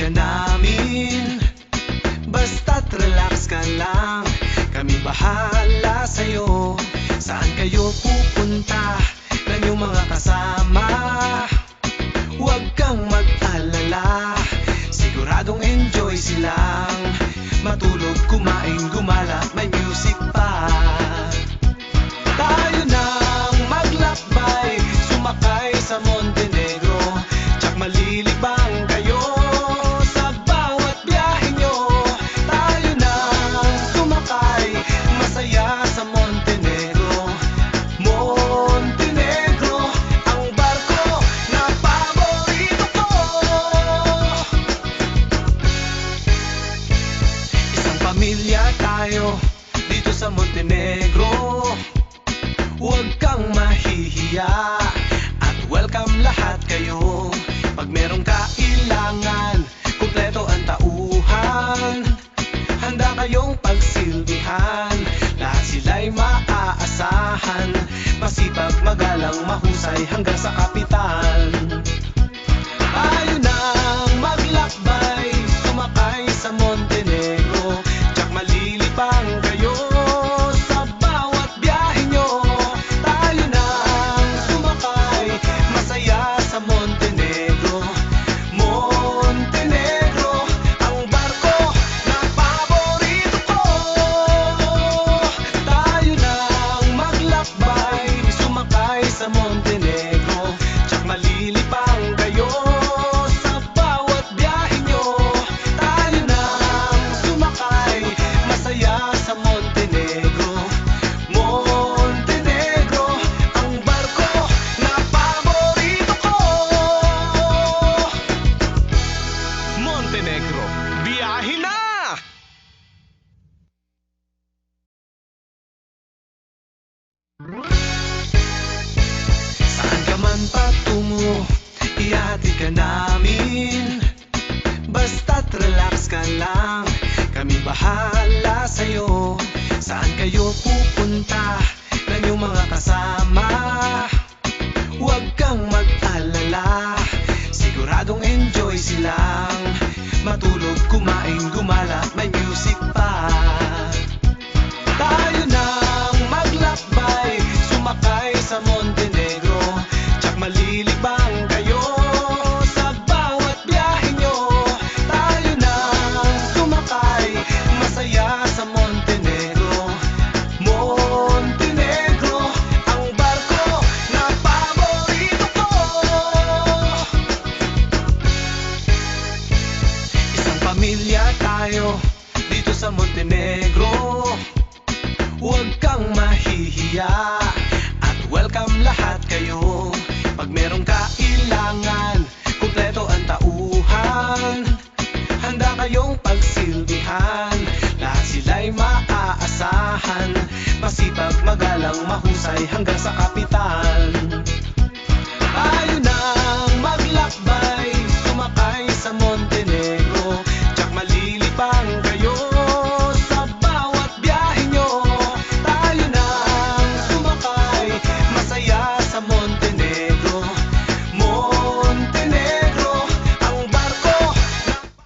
ka namin, basta't relax ka lang, kami bahala sa'yo. Saan kayo pupunta ng iyong mga kasama? Huwag kang mag-alala, siguradong enjoy silang matulog, kumain, gumala, may music pa. Tayo nang maglakbay, sumakay sa Montenegro, tsak malilibang kayo sa bawat biyahe nyo. Tayo nang sumakay, masaya sa Montenegro. Montenegro, ang barko na paborito ko. Isang pamilya tayo dito sa Montenegro. Huwag kang mahihiya at welcome lahat kayo. Pag merong kailangan, kumpleto ang tauhan, handa kayong pagsilbihan. Lahat sila'y maaasahan, masipag, magalang, mahusay hanggang sa kapitan. Tayo nang maglakbay, sumakay sa Montenegro, tsak malilibang kayo sa bawat biyahe nyo. Tayo nang sumakay, masaya sa Montenegro. Montenegro, ang barko na paborito ko. Tayo nang maglakbay, sumakay sa Montenegro, tsak malilibang kayo sa bawat biyahe nyo. Tayo nang sumakay, masaya sa Montenegro. Montenegro, ang barko na paborito ko. Montenegro, biyahe na! Saan ka man patungo, ihatid ka namin, basta't relax ka lang, kami bahala sa'yo. Saan kayo pupunta ng iyong mga kasama? Huwag kang mag-alala, siguradong enjoy silang matulog, kumain, gumala, may music pa. Tayo nang maglakbay, sumakay sa Montenegro, tsak malilibang kayo sa bawat biyahe nyo. Tayo nang sumakay, masaya sa Montenegro. Montenegro, ang barko na paborito ko. Isang pamilya tayo dito sa Montenegro. Huwag kang mahihiya at welcome lahat kayo. Pag merong kailangan, kumpleto ang tauhan, handa kayong pagsilbihan. Lahat sila'y maaasahan, masipag, magalang, mahusay hanggang sa